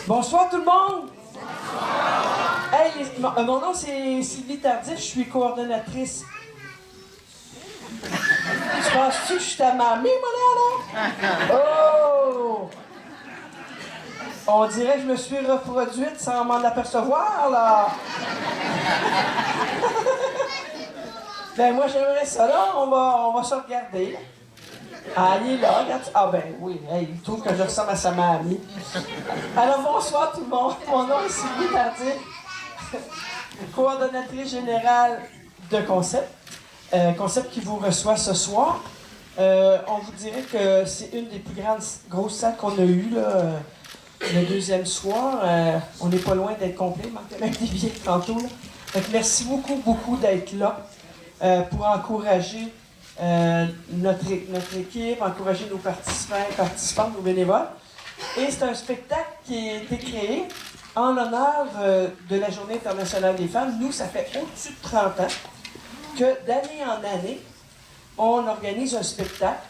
Bonsoir tout le monde! Bonsoir! Hey, mon nom c'est Sylvie Tardif, je suis coordonnatrice. Tu penses-tu que je suis ta mamie, moi là? Oh! On dirait que je me suis reproduite sans m'en apercevoir, là! Ben moi j'aimerais ça, là, on va se regarder, là. Ah, il est là, regarde. Ah ben oui, hey, il trouve que je ressemble à sa mamie. Alors bonsoir tout le monde, mon nom est Sylvie Tardif, coordonnatrice générale de Concept. Concept qui vous reçoit ce soir. On vous dirait que c'est une des plus grosses salles qu'on a eues, là, le deuxième soir. On n'est pas loin d'être complet, il manquait même des billets tantôt, là. Donc merci beaucoup d'être là pour encourager notre équipe, encourager nos participants, participantes, nos bénévoles. Et c'est un spectacle qui a été créé en l'honneur de la Journée internationale des femmes. Nous, ça fait au-dessus de 30 ans que d'année en année, on organise un spectacle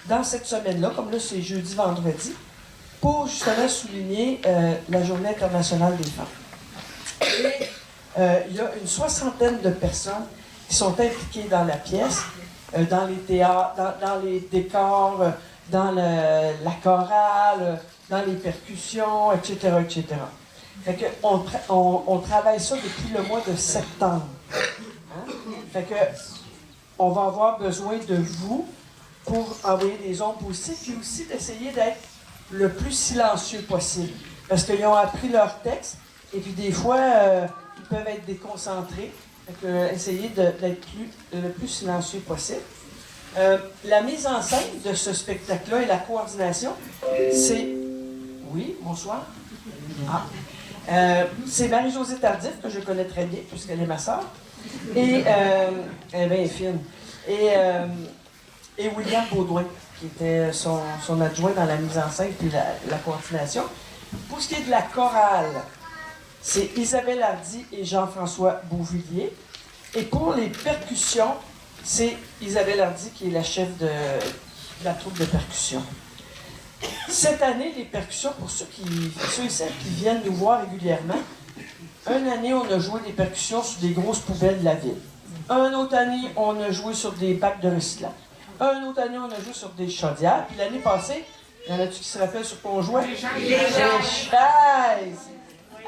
dans cette semaine-là, comme là c'est jeudi, vendredi, pour justement souligner la Journée internationale des femmes. Et il y a une soixantaine de personnes qui sont impliquées dans la pièce, dans les théâtres, dans les décors, dans la chorale, dans les percussions, etc., etc. Fait que on travaille ça depuis le mois de septembre. Hein? Fait que on va avoir besoin de vous pour envoyer des ondes positives, puis aussi d'essayer d'être le plus silencieux possible. Parce qu'ils ont appris leur texte, et puis des fois, ils peuvent être déconcentrés. Donc, essayez d'être le plus silencieux possible. La mise en scène de ce spectacle-là et la coordination, c'est... Oui, bonsoir. C'est Marie-Josée Tardif, que je connais très bien, puisqu'elle est ma sœur. Et elle est bien fine. Et William Baudouin, qui était son adjoint dans la mise en scène et la coordination. Pour ce qui est de la chorale, c'est Isabelle Hardy et Jean-François Beauvillier. Et pour les percussions, c'est Isabelle Hardy qui est la chef de la troupe de percussion. Cette année, les percussions, pour ceux et celles qui viennent nous voir régulièrement, une année, on a joué des percussions sur des grosses poubelles de la ville. Une autre année, on a joué sur des bacs de recyclage. Une autre année, on a joué sur des chaudières. Puis l'année passée, il y en a-tu qui se rappellent sur quoi on jouait? Les chaises!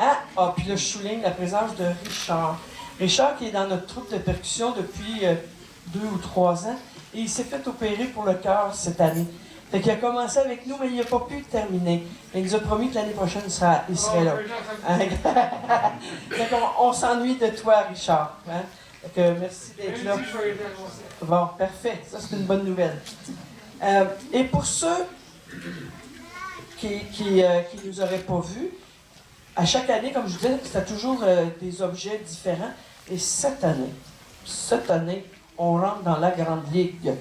Hein? Ah, puis là, je souligne la présence de Richard. Richard qui est dans notre troupe de percussion depuis 2 ou 3 ans. Et il s'est fait opérer pour le cœur cette année. Fait qu'il a commencé avec nous, mais il n'a pas pu terminer. Il nous a promis que l'année prochaine, il serait là. Fait qu'on s'ennuie de toi, Richard. Hein? Fait que merci d'être là. Bon, parfait. Ça, c'est une bonne nouvelle. Et pour ceux qui nous auraient pas vus, à chaque année, comme je vous disais, c'était toujours des objets différents. Et cette année, on rentre dans la Grande Ligue.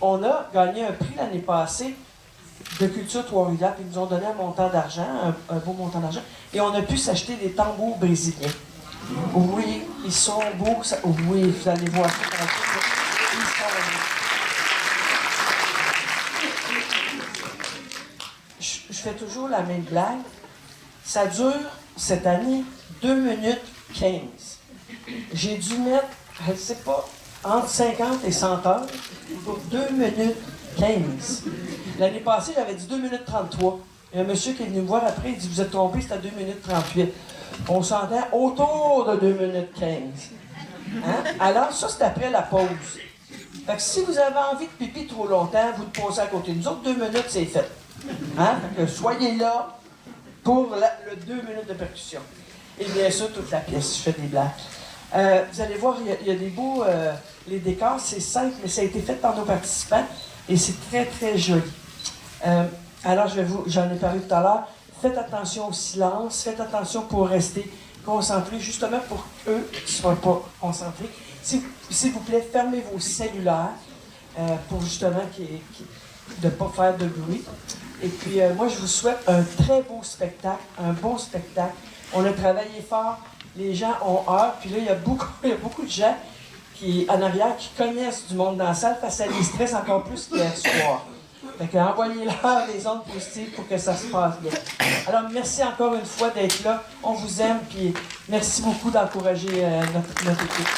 On a gagné un prix l'année passée de Culture Trois-Rivières, puis ils nous ont donné un montant d'argent, un beau montant d'argent, et on a pu s'acheter des tambours brésiliens. Oui, ils sont beaux. Oui, vous allez voir ça. Ils sont... Je fais toujours la même blague. Ça dure, cette année, 2 minutes 15. J'ai dû mettre, je ne sais pas, entre 50 et 100 heures pour 2 minutes 15. L'année passée, j'avais dit 2 minutes 33. Il y a un monsieur qui est venu me voir après, il dit « Vous êtes trompé, c'est à 2 minutes 38. » On s'entend autour de 2 minutes 15. Hein? Alors, ça, c'est après la pause. Fait que si vous avez envie de pipi trop longtemps, vous le posez à côté de nous autres, 2 minutes, c'est fait. Hein? Fait que soyez là pour le 2 minutes de percussion. Et bien sûr, toute la pièce, je fais des blagues. Vous allez voir, il y a des beaux... les décors, c'est simple, mais ça a été fait par nos participants et c'est très, très joli. Alors, j'en ai parlé tout à l'heure. Faites attention au silence, faites attention pour rester concentrés, justement pour eux qui ne soient pas concentrés. S'il vous plaît, fermez vos cellulaires pour justement de ne pas faire de bruit. Et puis, moi, je vous souhaite un très beau spectacle, un bon spectacle. On a travaillé fort, les gens ont hâte, puis là, il y a beaucoup de gens en arrière qui connaissent du monde dans la salle, parce que ça les stresse encore plus qu'hier soir. Fait que envoyez-leur des ondes positives pour que ça se passe bien. Alors, merci encore une fois d'être là. On vous aime, puis merci beaucoup d'encourager notre équipe.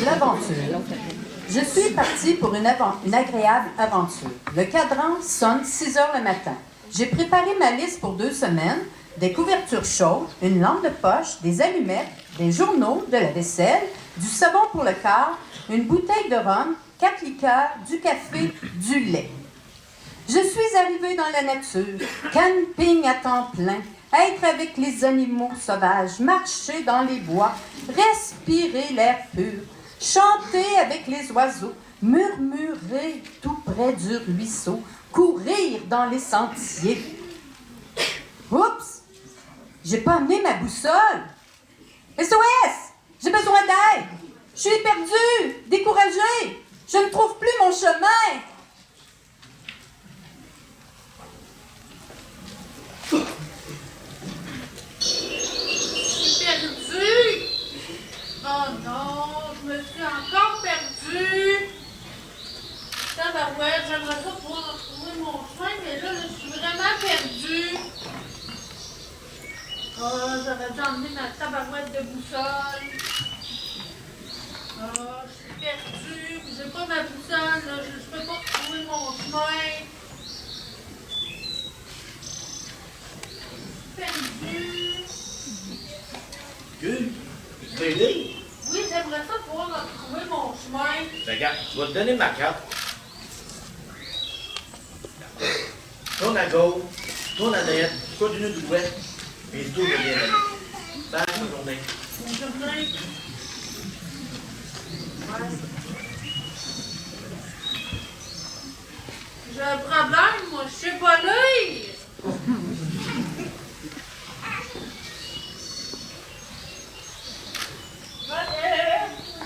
L'aventure. Je suis partie pour une agréable aventure. Le cadran sonne 6 heures le matin. J'ai préparé ma liste pour 2 semaines, des couvertures chaudes, une lampe de poche, des allumettes, des journaux, de la vaisselle, du savon pour le corps, une bouteille de rhum, 4 liqueurs, du café, du lait. Je suis arrivée dans la nature, camping à temps plein, être avec les animaux sauvages, marcher dans les bois, respirer l'air pur, chanter avec les oiseaux, murmurer tout près du ruisseau, courir dans les sentiers. Oups! J'ai pas amené ma boussole. SOS! J'ai besoin d'aide! Je suis perdue, découragée! Je ne trouve plus mon chemin! emmener ma tabarouette de boussole. Ah, je suis perdue. J'ai pas ma boussole, là. Je peux pas trouver mon chemin. Perdue. Tu veux t'aider? Oui, j'aimerais ça pouvoir retrouver mon chemin. Regarde, je vais te donner ma carte. Tourne à gauche, tourne à droite, continue de l'ouest, et tout va bien aller. Bye, bonne journée. Bonne journée. Ouais. J'ai un problème, moi, je sais pas lire.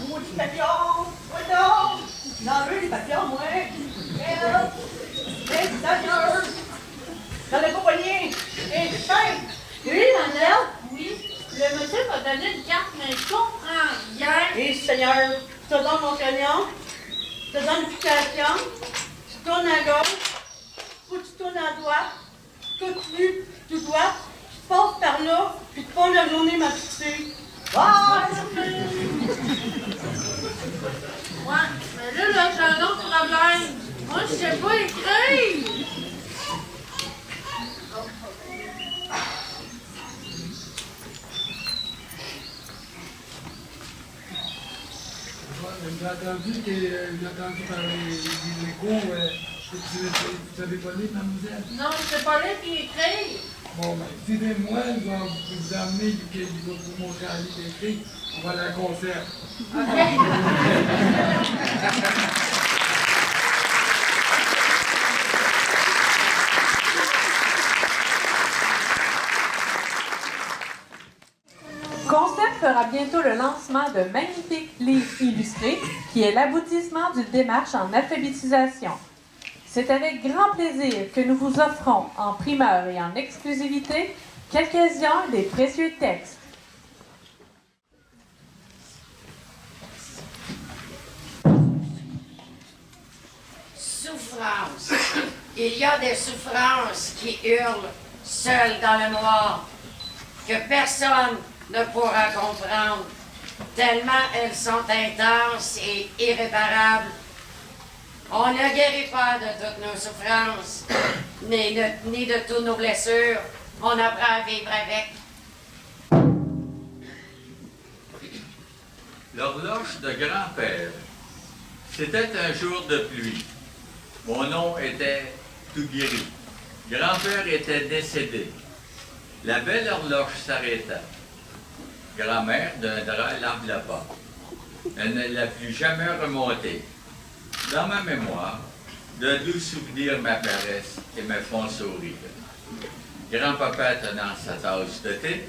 Maudit papillon! Oui, non! J'en veux les papillons, moi! Seigneur! J'en ai pas poigné! Hé, tiens! Oui, Mandel? Oui. Le monsieur m'a donné une carte, mais je comprends rien. Hé, Seigneur! Je te donne mon crayon. Je te donne l'application. Tu tournes à gauche. Faut que tu tournes à droite. Tu continues tout droit. Tu passes par là. Puis tu passes la journée ma fixée. Ah! Ouais, mais là, j'ai un autre problème. Moi, je sais pas écrire. J'ai entendu par les échos que vous savez pas lire, mademoiselle. Non, je sais pas lire puis écrire. Bon, ben, suivez-moi, je vais vous emmener, je vais vous montrer un livre écrit, on va à la concert. Concept fera bientôt le lancement de magnifiques livres illustrés qui est l'aboutissement d'une démarche en alphabétisation. C'est avec grand plaisir que nous vous offrons en primeur et en exclusivité quelques-uns des précieux textes. Souffrance. Il y a des souffrances qui hurlent seules dans le noir, que personne ne pourra comprendre, tellement elles sont intenses et irréparables. On ne guérit pas de toutes nos souffrances, ni de toutes nos blessures. On apprend à vivre avec. L'horloge de grand-père. C'était un jour de pluie. Mon nom était tout guéri. Grand-père était décédé. La belle horloge s'arrêta. Grand-mère d'un drap l'enveloppa. Elle ne l'a plus jamais remontée. Dans ma mémoire, de doux souvenirs m'apparaissent et me font sourire. Grand-papa tenant sa tasse de thé,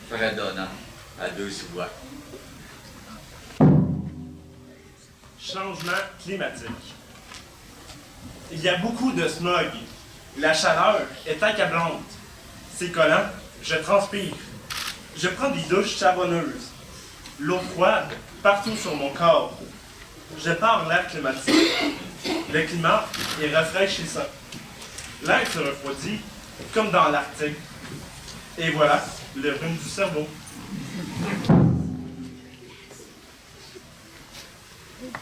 fredonnant à douce voix. Changement climatique. Il y a beaucoup de smog. La chaleur est accablante. C'est collant, je transpire. Je prends des douches savonneuses. L'eau froide partout sur mon corps. Je pars l'air climatique. Le climat est rafraîchissant. L'air se refroidit comme dans l'Arctique. Et voilà le rhume du cerveau.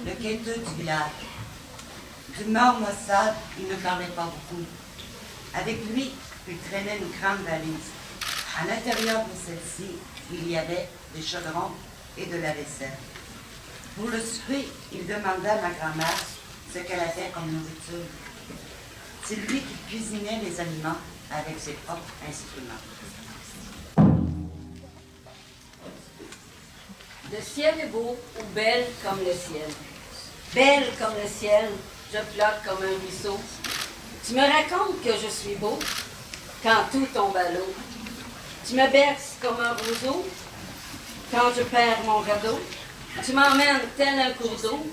Le quêteux du village. D'humeur maussade, il ne parlait pas beaucoup. Avec lui, il traînait une grande valise. À l'intérieur de celle-ci, il y avait des chaudrons et de la vaisselle. Pour le souper, il demanda à ma grand-mère ce qu'elle avait comme nourriture. C'est lui qui cuisinait les aliments avec ses propres instruments. Le ciel est beau ou belle comme le ciel. Belle comme le ciel, je flotte comme un ruisseau. Tu me racontes que je suis beau quand tout tombe à l'eau. Tu me berces comme un roseau quand je perds mon radeau. Tu m'emmènes tel un cours d'eau.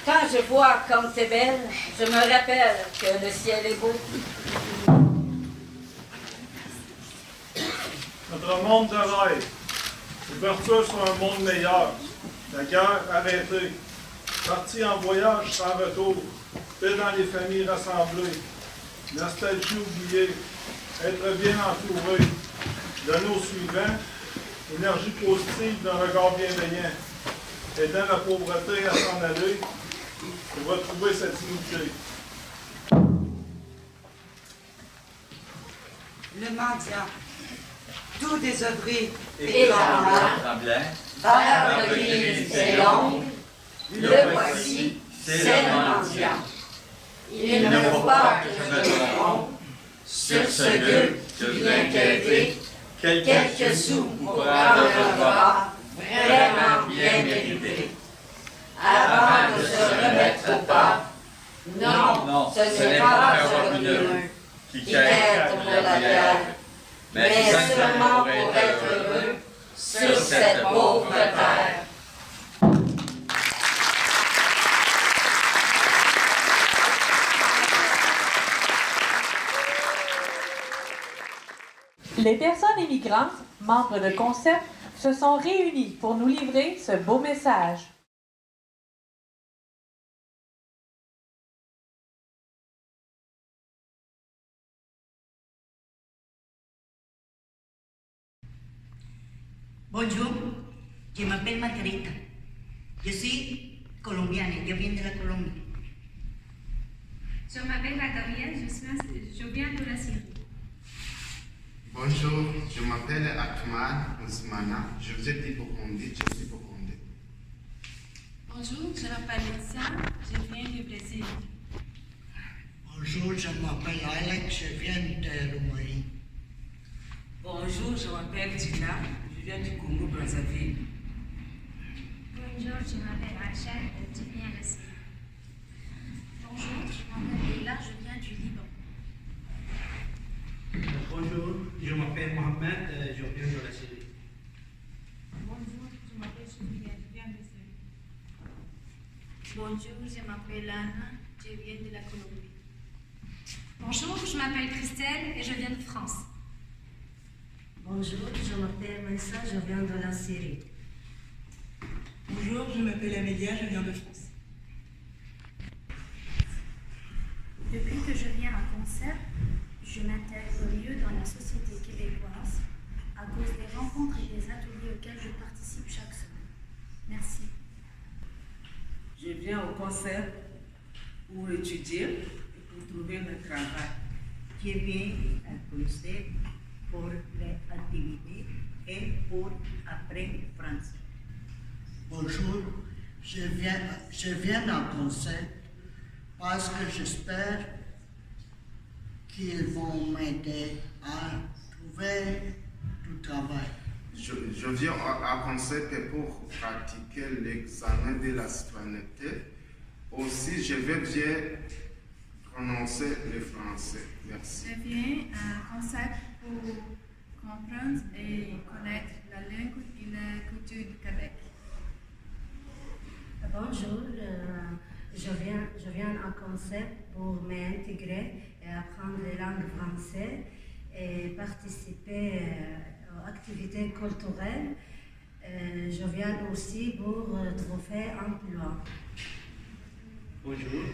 Quand je vois comme t'es belle, je me rappelle que le ciel est beau. Notre monde de rêve. Ouverture sur un monde meilleur. La guerre arrêtée. Parti en voyage sans retour. Paix dans les familles rassemblées. Nostalgie oubliée. Être bien entouré. De nos suivants, Énergie positive d'un regard bienveillant. Aidant la pauvreté à s'en aller pour retrouver sa dignité. Le mendiant, tout désœuvré Et tremblant, vers le gris et l'ombre, le voici, c'est le mendiant. Il ne faut pas que je me trompe sur ce gueux qui vient quêter quelques sous pour prendre un repas vraiment bien mérité. Avant de se remettre au pas, non, ce n'est pas un revenu qui quête de la terre, mais seulement pour être heureux sur cette pauvre terre. Les personnes immigrantes, membres de Concept, se sont réunies pour nous livrer ce beau message. Bonjour, je m'appelle Margarita. Je suis colombienne, je viens de la Colombie. Je m'appelle Gabrielle, je viens de la Syrie. Bonjour, je m'appelle Atman Ousmana, je vous ai dit Burundais, je suis Burundais. Bonjour, je m'appelle Lucia, je viens du Brésil. Bonjour, je m'appelle Alex, je viens de Roumanie. Bonjour, je m'appelle Tina, je viens du Congo-Brazzaville. Bonjour, je m'appelle Rachel, je viens de Syrie. Bonjour, je m'appelle Leila, je viens du Liban. Bonjour, je m'appelle Mohamed, je viens de la Syrie. Bonjour, je m'appelle Julia, je viens de Syrie. Bonjour, je m'appelle Anna, je viens de la Colombie. Bonjour, je m'appelle Christelle et je viens de France. Bonjour, je m'appelle Maïssa, je viens de la Syrie. Bonjour, je m'appelle Amélia, je viens de France. Depuis que je viens à Concept, je m'intègre mieux dans la société québécoise à cause des rencontres et des ateliers auxquels je participe chaque semaine. Merci. Je viens au Concept pour étudier et pour trouver un travail. Je viens à Concept pour les activités et pour apprendre français. Bonjour, je viens à Concept parce que j'espère qu'ils vont m'aider à trouver du travail. Je viens à Concept pour pratiquer l'examen de la citoyenneté. Aussi, je vais bien prononcer le français. Merci. Je viens à Concept pour comprendre et connaître la langue et la culture du Québec. Bonjour, je viens à Concept pour m'intégrer et apprendre les langues françaises et participer aux activités culturelles. Je viens aussi pour trouver un emploi. Bonjour,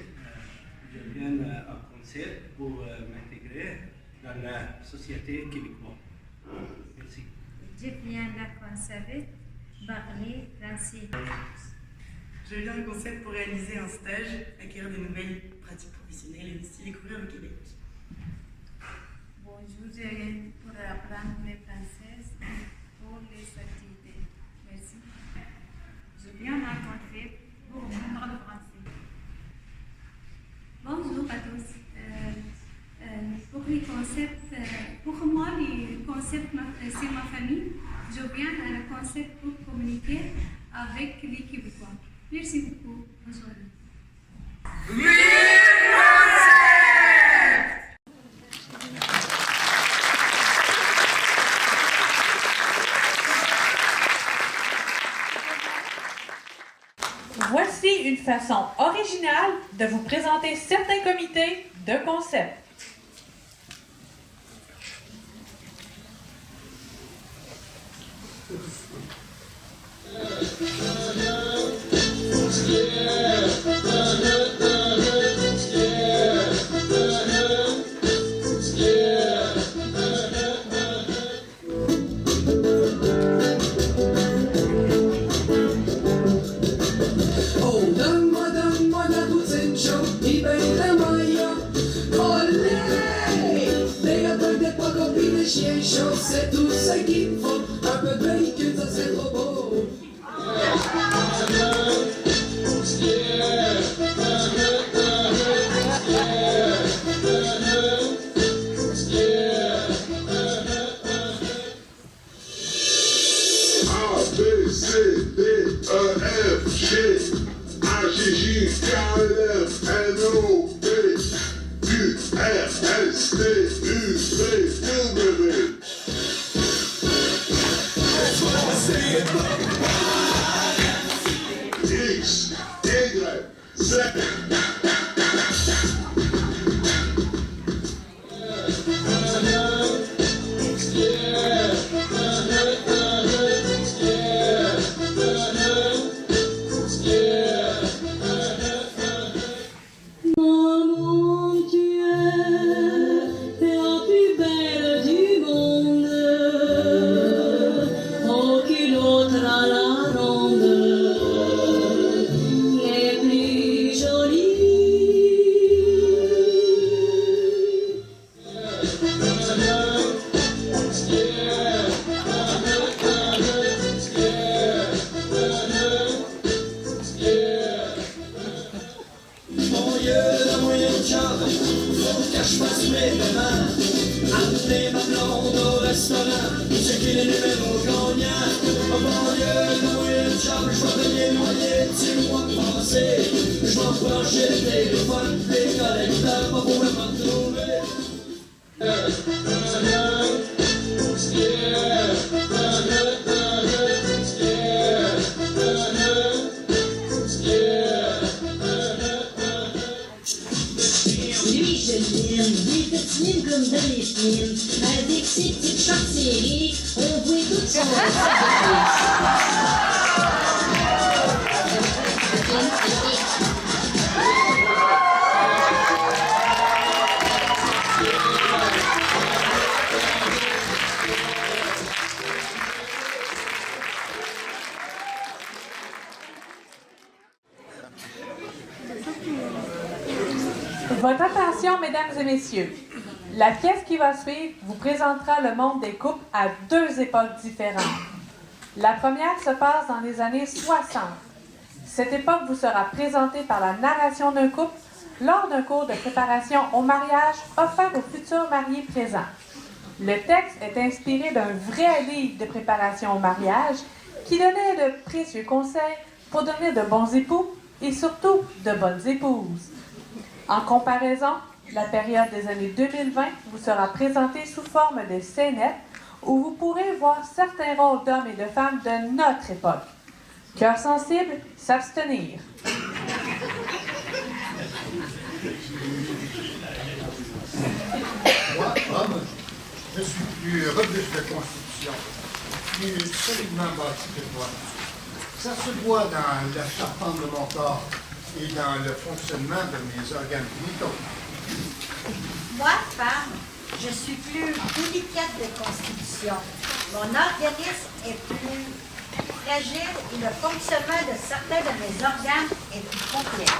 je viens à Concept pour m'intégrer dans la société québécoise. Merci. Je viens à Concept parler français. Je viens au Concept pour réaliser un stage, acquérir de nouvelles pratiques professionnelles et aussi découvrir le Québec. Bonjour, je viens pour apprendre le français pour les activités. Merci. Je viens à Concept pour apprendre le français. Bonjour à tous. Pour les concepts, pour moi, les concepts, c'est ma famille. Je viens à le concept pour communiquer avec les Québécois. Merci beaucoup. Bonjour. Voici une façon originale de vous présenter certains comités de Concept. chaud, c'est tout ce qu'il me faut. Un peu de bacon, ça c'est trop beau. Votre attention, mesdames et messieurs. La pièce qui va suivre vous présentera le monde des couples à deux époques différentes. La première se passe dans les années 60. Cette époque vous sera présentée par la narration d'un couple lors d'un cours de préparation au mariage offert aux futurs mariés présents. Le texte est inspiré d'un vrai livre de préparation au mariage qui donnait de précieux conseils pour devenir de bons époux et surtout de bonnes épouses. En comparaison, la période des années 2020 vous sera présentée sous forme de scénettes où vous pourrez voir certains rôles d'hommes et de femmes de notre époque. Cœur sensible, s'abstenir. Moi, homme, je suis plus robuste de constitution, plus solidement bâti que toi. Ça se voit dans la charpente de mon corps et dans le fonctionnement de mes organes vitaux. Moi, femme, je suis plus délicate de constitution. Mon organisme est plus fragile et le fonctionnement de certains de mes organes est plus complexe.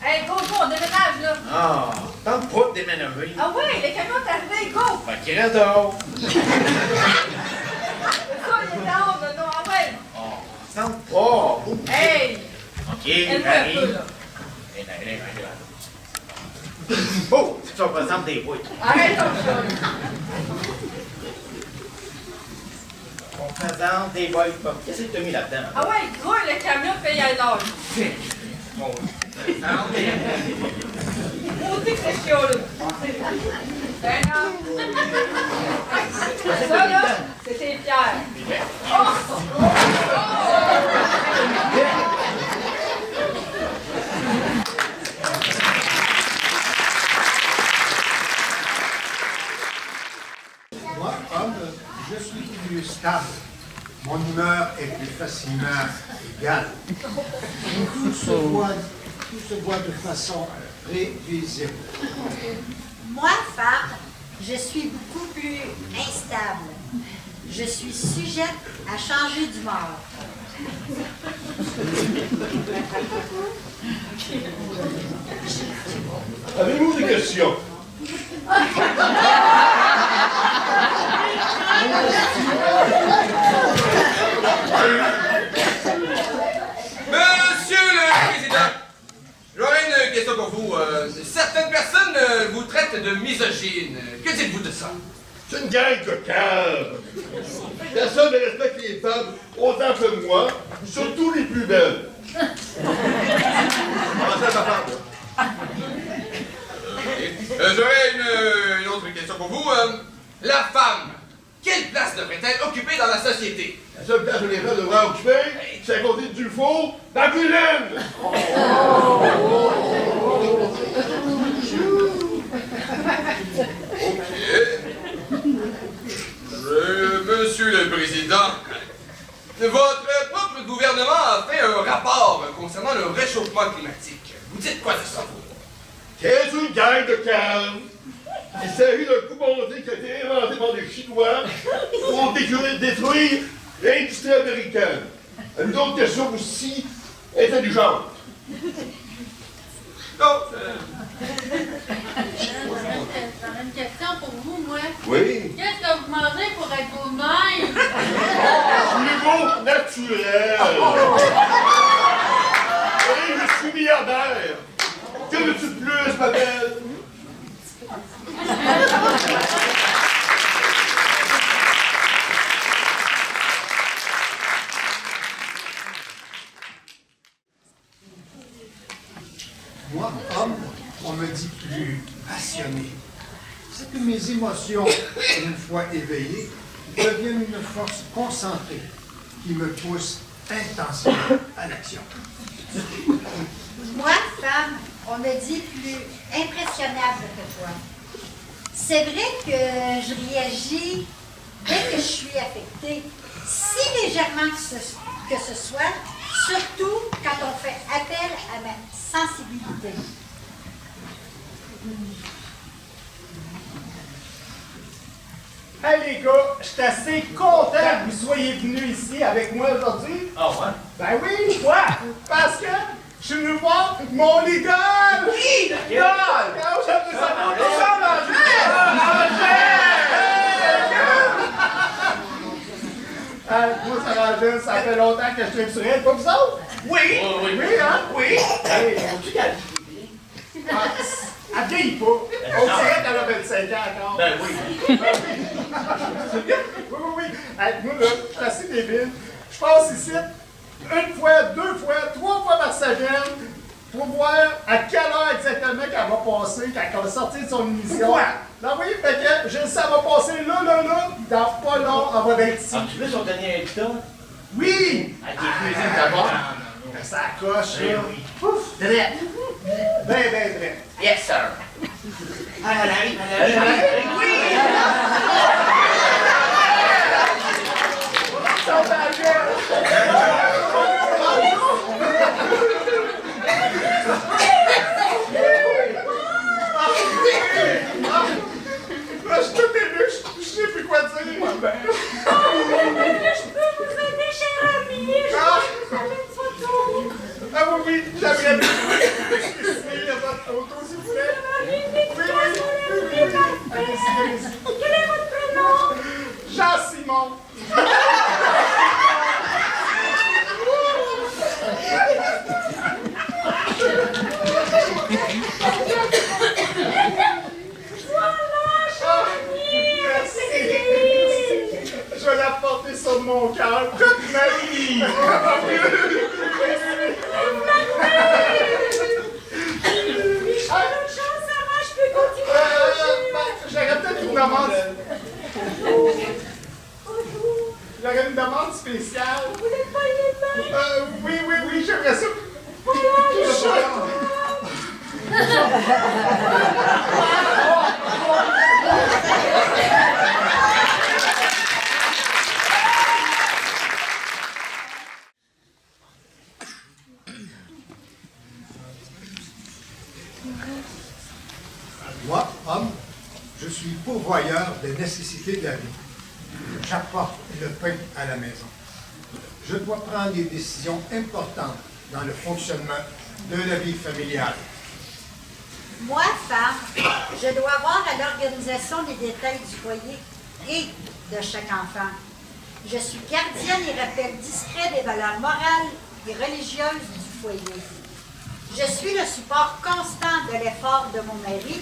Hey, go, on déménage, là! Ah, tente pas de déménager. Ah oui, les camions sont arrivés, go! Fait qu'il reste dehors. Ça, il est dehors, là, non, ah ouais! Oh, tente pas. Hey! OK, Elle Marie. fait un peu, là. Oh, tu te représentes des bouilles. Arrête ton chat! On présente des boys pop. Qu'est-ce que tu as mis là-dedans? Ah ouais, gros, le camion paye à l'heure. Bon, On dit que c'est chiant, là. Ben non. Ça, là, c'était Pierre. Oh! Moi, homme, je suis plus stable. Mon humeur est plus facilement égale. Tout se voit de façon prévisible. Moi, femme, je suis beaucoup plus instable. je suis sujette à changer d'humeur. Avez-vous des questions? Monsieur le Président, j'aurais une question pour vous. Certaines personnes vous traitent de misogyne. Que dites-vous de ça? C'est une gang de caves. Personne ne respecte les femmes autant que moi, surtout les plus belles. J'aurais une autre question pour vous. La femme, quelle place devrait-elle occuper dans la société? La seule place où les femmes devraient occuper, c'est à côté du four, dans la cuisine! Monsieur le Président, votre propre gouvernement a fait un rapport concernant le réchauffement climatique. Vous dites quoi de ça, vous? Qu'est-ce une gang de caves? Il s'agit d'un coup monté qui a été inventé par les Chinois pour détruire l'industrie américaine. Une autre question aussi intelligente. J'aurais une question pour vous, moi. Oui. Qu'est-ce que vous mangez pour être vous-même? Niveau naturel. Et je suis milliardaire. Que veux-tu de plus, ma belle? Moi, homme, on me dit plus passionné. C'est que mes émotions, une fois éveillées, deviennent une force concentrée qui me pousse intensément à l'action. Moi, femme, on me dit plus impressionnable que toi. C'est vrai que je réagis dès que je suis affectée, si légèrement que ce soit, surtout quand on fait appel à ma sensibilité. Hey les gars, je suis assez content que vous soyez venus ici avec moi aujourd'hui. Ah ouais? Ben oui, quoi? Parce que je suis venu voir mon idole! Qui? Idole! Quand j'aime ça, moi, ça Angèle, ça fait longtemps que je suis sur elle, pas vous autres? Oui! Oui, hein? Oui! Hey, elle vieillit pas. On dirait qu'elle a 25 ans encore. Ben oui. Oui, oui, oui. Hey, moi, là, je suis assez débile. Je passe ici une fois, deux fois, trois fois par semaine pour voir à quelle heure exactement qu'elle va passer quand elle va sortir de son émission. Quoi? Non, oui, fait que je sais, elle va passer là, dans pas long, elle va être ici. Ah, tu veux son dernier invitat? Oui! À tes cuisines d'abord. Ça coche, là. Oui. Ouf! Drette. Ben, drette. Yes, sir. Ah, elle arrive. Oui! Là, je suis tout ému, je sais plus quoi dire. Je peux vous aider, cher ami. Je veux une photo. Ah oui, j'aimerais bien. Il y a votre photo, s'il vous plaît. Oui. Allez-y. Quel est votre prénom? Jean-Simon. Je vais la porter sur mon cœur toute ma vie. J'aurais peut-être une demande. J'aurais une demande spéciale. Vous n'êtes pas lié de main? Oui, j'aimerais ça. Moi, homme, je suis pourvoyeur des nécessités de la vie. J'apporte le pain à la maison. Je dois prendre des décisions importantes dans le fonctionnement de la vie familiale. Moi, femme, je dois avoir à l'organisation des détails du foyer et de chaque enfant. Je suis gardienne et rappel discret des valeurs morales et religieuses du foyer. Je suis le support constant de l'effort de mon mari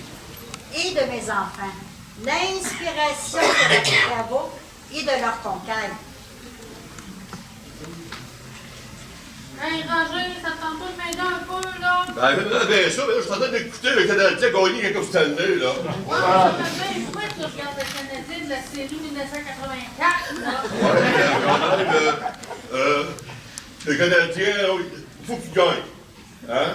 et de mes enfants, l'inspiration de leurs travaux et de leurs conquêtes. Hey, Roger, ça te tente pas de m'aider un peu, là? Ben ça, je suis en train d'écouter le Canadien gagner la Coupe Stanley, là. Ouais, ça fait bien chouette, tu regardes le Canadien de la série 1984, là. Ouais, quand même, le Canadien, il faut qu'il gagne. Hein?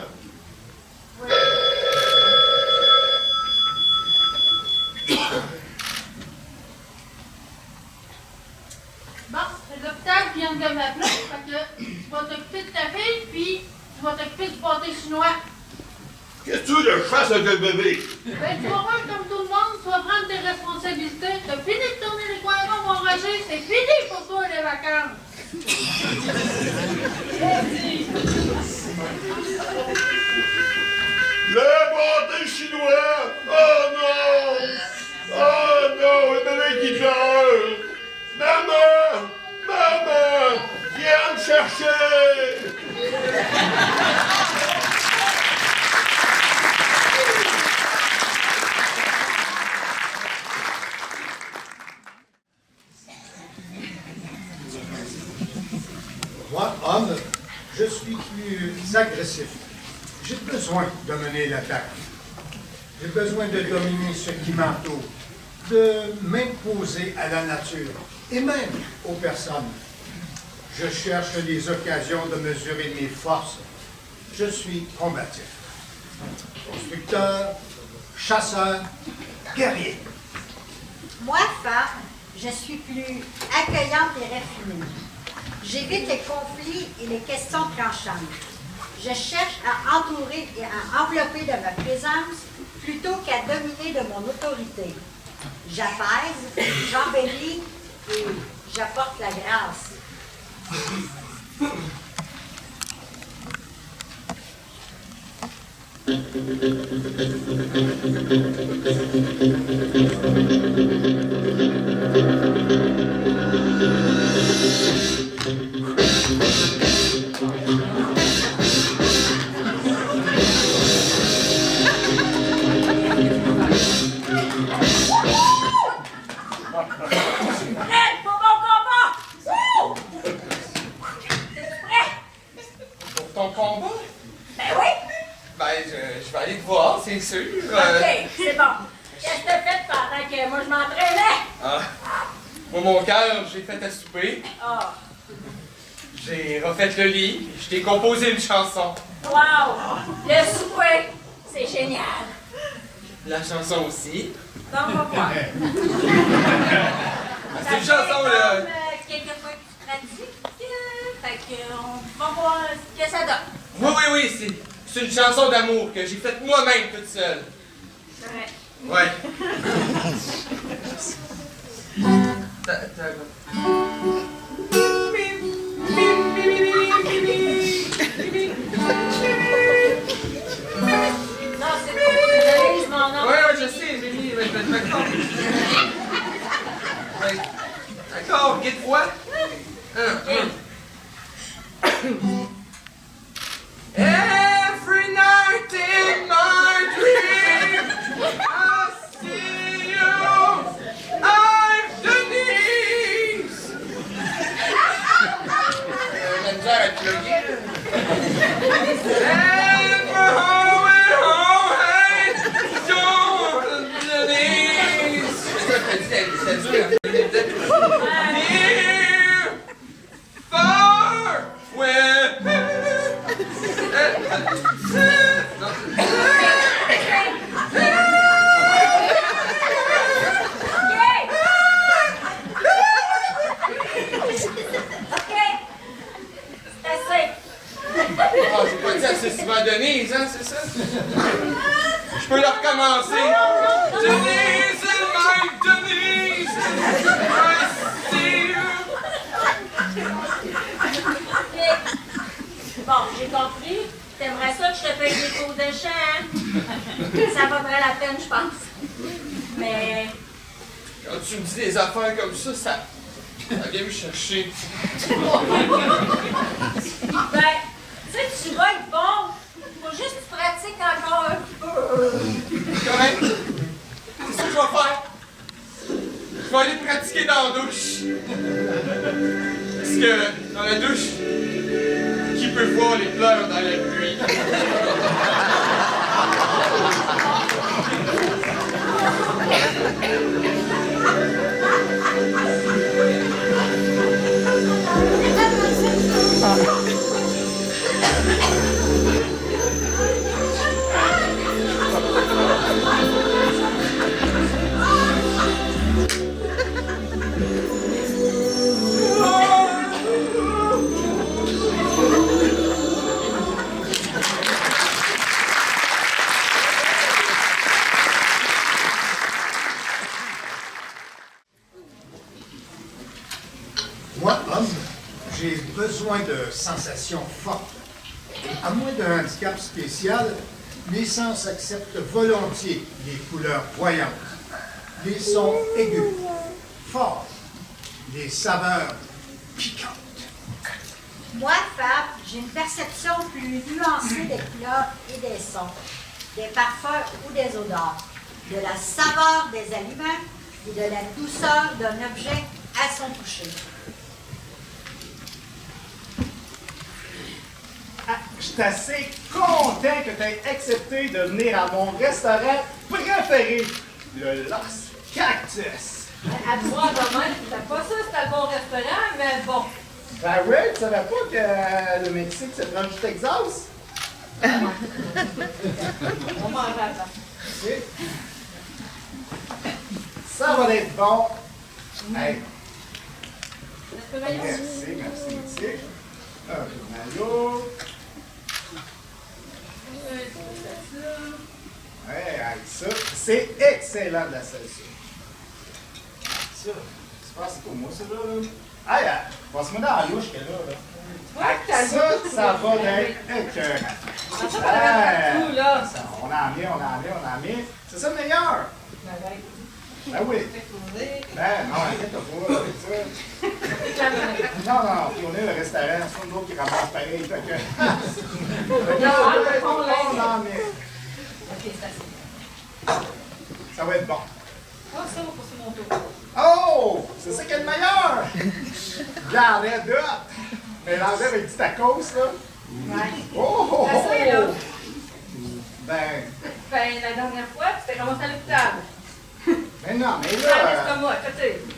Bon, c'est l'hôpital qui vient de m'appeler, fait que tu vas t'occuper de ta fille, puis tu vas t'occuper du pâté chinois. Qu'est-ce que tu veux que je fasse avec le bébé? Ben, tu vas faire comme tout le monde, tu vas prendre tes responsabilités. T'as fini de tourner les coins mon Roger, c'est fini pour toi les vacances. Le pâté chinois! Oh non! Oh non! Le bébé qui pleure! Maman! Maman! Viens me chercher! Moi, homme, je suis plus agressif. J'ai besoin de mener l'attaque. J'ai besoin de dominer ce qui m'entoure, de m'imposer à la nature et même aux personnes. Je cherche les occasions de mesurer mes forces. Je suis combatif. Constructeur, chasseur, guerrier. Moi, femme, je suis plus accueillante et raffinée. J'évite les conflits et les questions tranchantes. Je cherche à entourer et à envelopper de ma présence plutôt qu'à dominer de mon autorité. J'apaise, j'embellis et j'apporte la grâce. C'est sûr. OK, c'est bon. Qu'est-ce que t'as fait pendant que moi je m'entraînais? Ah. Moi, mon cœur, j'ai fait à souper. Ah. J'ai refait le lit. Je t'ai composé une chanson. Wow! Le souper, c'est génial. La chanson aussi. Bon, on va voir. C'est une chanson, là. Quelquefois que tu pratiques. Fait qu'on va voir ce que ça donne. Oui, c'est une chanson d'amour que j'ai faite moi-même toute seule. C'est vrai. Ouais. Non, c'est pour désolé, je m'en ai. Ouais, je sais, Mimi, d'accord. D'accord, guide-toi. Every night in my dream, I see you, I'm Denise. La misère à plugger. And my home and home, hey, you're Denise. C'est dur. Here, far, where. Ah, j'ai pas dit assez souvent Denise, hein, c'est ça? Je peux le recommencer. Denise, my Denise! compris? T'aimerais ça que je te paye des cours de chant, hein? Ça vaudrait la peine, je pense. Mais... Quand tu me dis des affaires comme ça vient me chercher. Ben, tu sais, tu vas être bon. Faut juste que tu pratiques encore un peu. Correct? C'est ça que je vais faire. Je vais aller pratiquer dans la douche. Parce que dans la douche, qui peut voir les pleurs dans la pluie? Moi, homme, j'ai besoin de sensations fortes. À moins d'un handicap spécial, mes sens acceptent volontiers les couleurs voyantes, les sons aigus, forts, les saveurs piquantes. Moi, Fab, j'ai une perception plus nuancée des couleurs et des sons, des parfums ou des odeurs, de la saveur des aliments et de la douceur d'un objet à son toucher. Ah, je suis assez content que tu aies accepté de venir à mon restaurant préféré, le Los Cactus. À toi, maman, c'était pas ça, c'était un bon restaurant, mais bon. Ben oui, tu savais pas que le Mexique, c'est le du Texas? On mange à ça. Ok. Ça va être bon. Hey. Merci. Maillot. Hey, ça, c'est excellent de la salsa. Ça, c'est pas pour moi, ça, là. Hey, passe-moi dans la louche, qu'elle là. Ça va être écœurant. On en met. C'est ça le meilleur. Ben oui. Ben non, inquiète-toi pas avec ça. Non, puis on est le restaurant, c'est nous autres qui ramassent pareil. Fait que... on en met. Ok, c'est assez. Ça va être bon. Oh, ça va passer mon tour. Oh! C'est ça qui est le meilleur! Regardez d'autres! Mélangé avec du tacos, là. Ouais. Oh! Assez, là. Ben la dernière fois, tu t'es ramassé à l'hôpital. Mais non, mais là...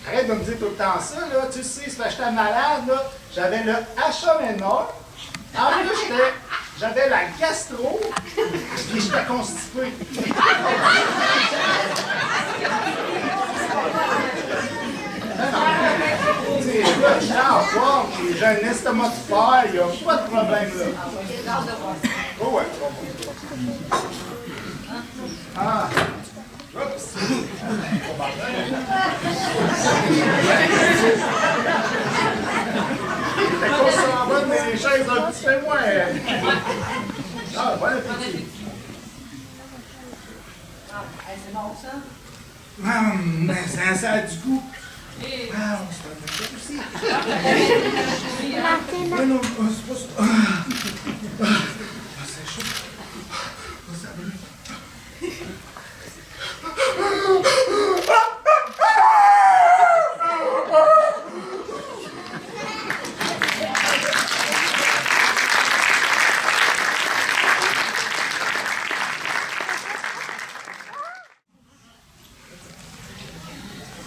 Arrête de me dire tout le temps ça, là. Tu sais, c'est parce que j'étais malade, là. J'avais le HMNA. En plus, j'avais la gastro. Puis j'étais constipé. Là, je suis en forme, j'ai un estomac de fer, il n'y a pas de problème là. Oh ouais, ah, oups. T'es qu'on s'en va de mes chaises un petit peu moins. Ah, bon appétit. C'est bon ça? Ça a du goût. Ah, on se fait un peu aussi. Non, c'est pas ça. C'est chaud. Ça brûle.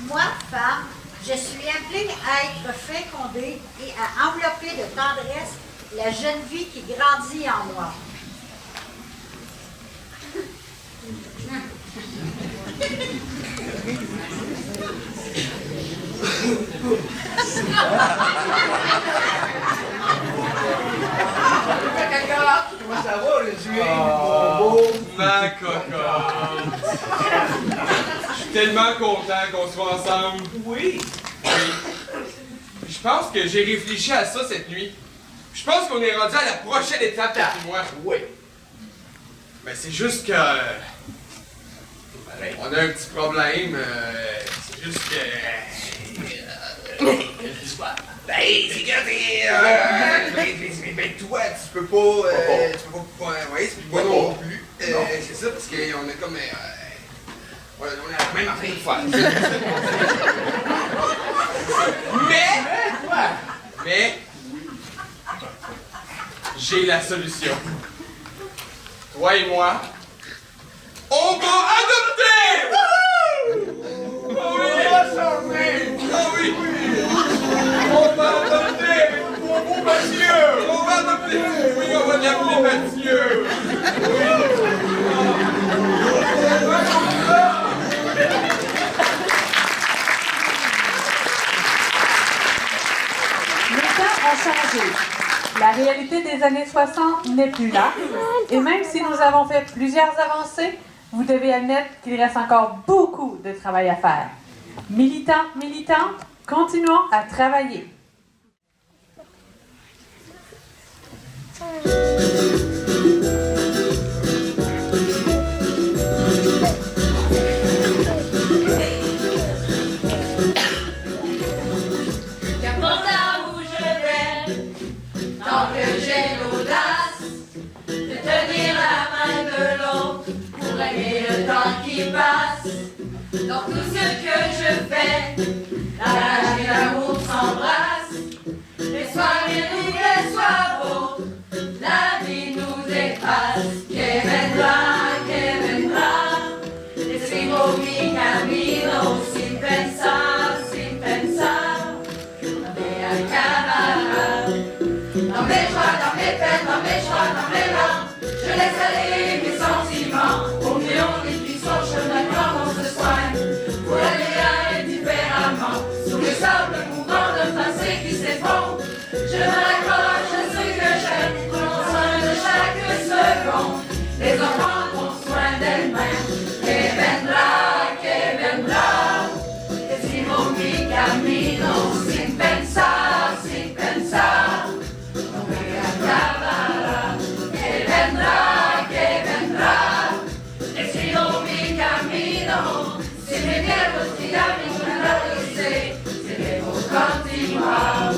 Moi, femme, je suis appelée à être fécondée et à envelopper de tendresse la jeune vie qui grandit en moi. Comment ça va, le juif? Ma cocotte! Je suis tellement content qu'on soit ensemble. Oui. Je pense que j'ai réfléchi à ça cette nuit. Je pense qu'on est rendu à la prochaine étape, pour moi. Oui. Mais c'est juste que... on a un petit problème. C'est juste que... Ben, c'est que ben, toi, tu peux pas... ouais, moi non plus. C'est ça, parce qu'on a comme... on a la même affaire de faire. Mais... j'ai la solution. Toi et moi, on va adopter! Oh oui! Oh oui! On va adopter! Mon beau Mathieu! On va adopter! Oui, on va l'appeler Mathieu! Les temps ont changé. La réalité des années 60 n'est plus là. Et même si nous avons fait plusieurs avancées, vous devez admettre qu'il reste encore beaucoup de travail à faire. Militants, militantes, continuons à travailler. Qu'importe là où je vais, tant que j'ai l'audace de tenir la main de l'autre pour aimer le temps qui passe. Dans tout ce que je fais, la rage et l'amour s'embrassent. Les soirées nous les soient beaux, la vie nous dépasse. Que vendrá, decimos mi camino sin pensar, no me acabará. Dans mes joies, dans mes peines, dans mes joies, dans mes larmes, je laisse aller mes sentiments. Au mieux on écrit son chemin quand on se soigne, pour aller indifféremment. Sous le sable mouvant d'un passé qui s'effondre, je me raccroche à ce que j'aime, prenons soin de chaque seconde. Les enfants prendront soin d'elles-mêmes. Que vendrá, decimos mi camino sin pensar, no me acabará. Que vendrá, decimos mi camino. Si me pierdo, si ya me encuentro, sé que debo continuar.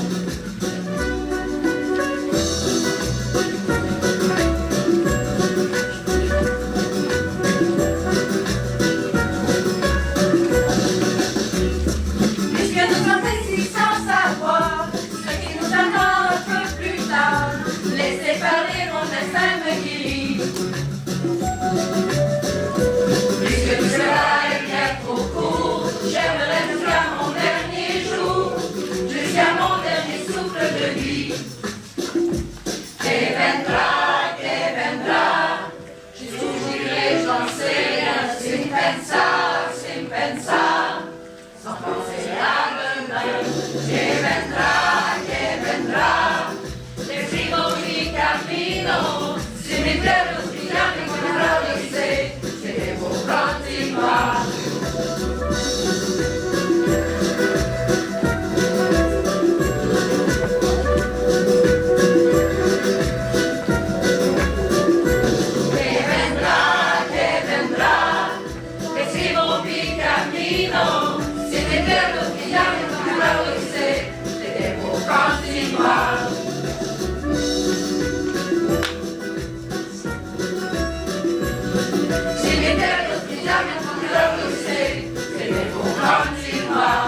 Puisque nous sommes ici sans savoir ce qui nous attend un peu plus tard, laissez parler mon destin me guide. Puisque tout cela est bien trop court, j'aimerais jusqu'à mon dernier jour, jusqu'à mon dernier souffle de vie. Que vendrá, j'y souffrirai, j'en sais rien, sin pensar, sans penser à demain. Que vendrá, decimos mi camino. Si mi pierdo, si ya me encuentro, lo sé, que debo continuar. Que vendrá, decimos mi camino. Si me pierdo, si ya me encuentro, lo sé, que debo continuar. Si me pierdo, si ya me encuentro, lo sé, que debo continuar.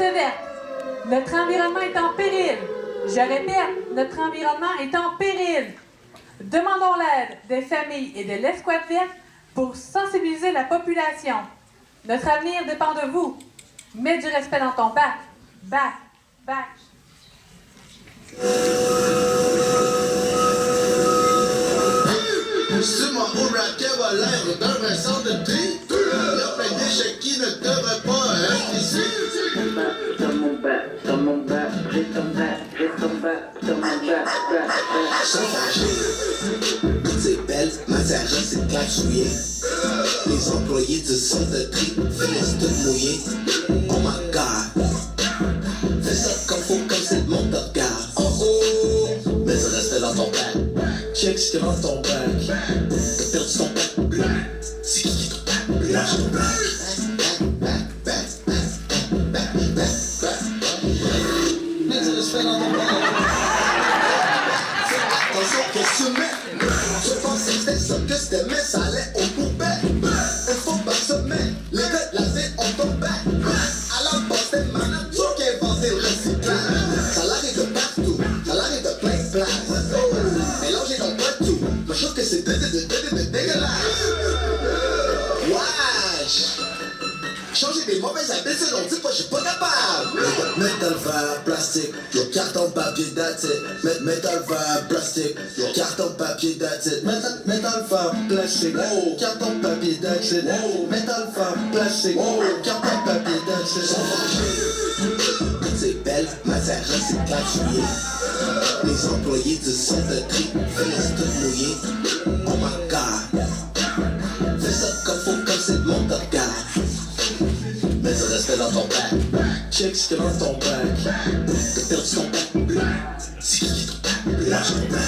verte. Notre environnement est en péril. Je répète, notre environnement est en péril. Demandons l'aide des familles et de l'escouade verte pour sensibiliser la population. Notre avenir dépend de vous. Mets du respect dans ton bac. Bac. Bac. Sur mon beau racket va l'air d'un Vincent de thé. Il y a plein d'échecs qui ne devraient pas être ici. Dans mon bac, j'ai ton bac, dans mon bac. Sauvagé, toutes ces belles matières, c'est cachouillé. Les employés du centre de tri finissent tout mouillés. Oh my god, fais ça comme faut, comme c'est le monde te regarde. Oh oh, mets du respect dans ton bac. Check ce qu'il y a dans ton bac. T'as perdu ton bac. C'est qui ton bac? Lâche ton bac. Mets du respect dans ton bac. Fais attention, qu'est-ce que tu mets? Je pensais que c'était ça que c'était, mais ça allait aux poubelles. Il faut pas se mettre. Les gars de la ville ont ton bac. À la base, c'était ma nature qui a inventé le recyclage. Ça l'arrive de partout. Ça l'arrive de plein de places. Mélangez donc pas tout. Moi, je trouve que c'est dégueulasse. Wesh! Changer des mauvaises habitudes, on dit pas, je suis pas capable. Métal, verre, plastique, yo, carton, papier, that's it. Métal, verre, plastique, yo, carton, papier, that's it. Métal, verre, plastique, oh, carton, papier, that's it. Métal, verre, plastique, oh, carton, papier, that's it. Toutes ces belles matières recyclées. Les employés du centre de tri finissent tout mouillés. Oh my god, fais ça comme faut, comme c'est le monde te regarde. Mets du respect dans ton bac. Check ce qu'il y a dans ton bac. T'as perdu ton bac. C'est qui ton bac? Lâche ton bac.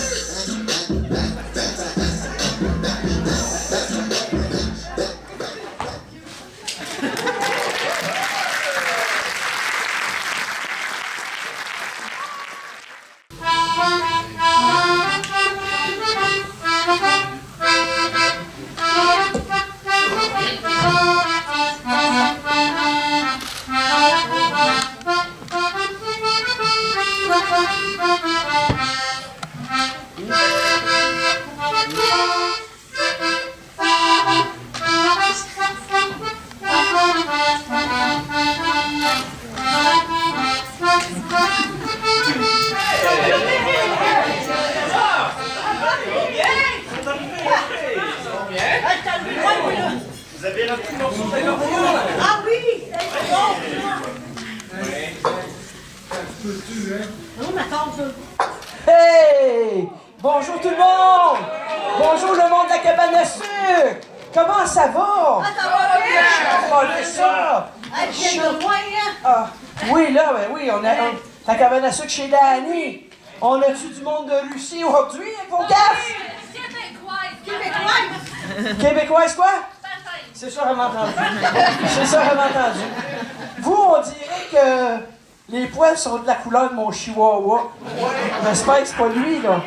Vous avez un petit morceau de Ah oui! Non, mais attends, Hey! Bonjour tout le monde! Bonjour le monde de la cabane à sucre! Comment ça va? Ah, ça va bien! Oh, c'est ça! Elle vient de loin, hein? Ah, oui, là, ben oui, on a la cabane à sucre chez Dani. On a-tu du monde de Russie aujourd'hui avec vos gaffes? Québécoise! Québécoise quoi? C'est ça, vraiment entendu. C'est ça, vraiment entendu. Vous, on dirait que les poils sont de la couleur de mon chihuahua. J'espère que c'est pas lui, là.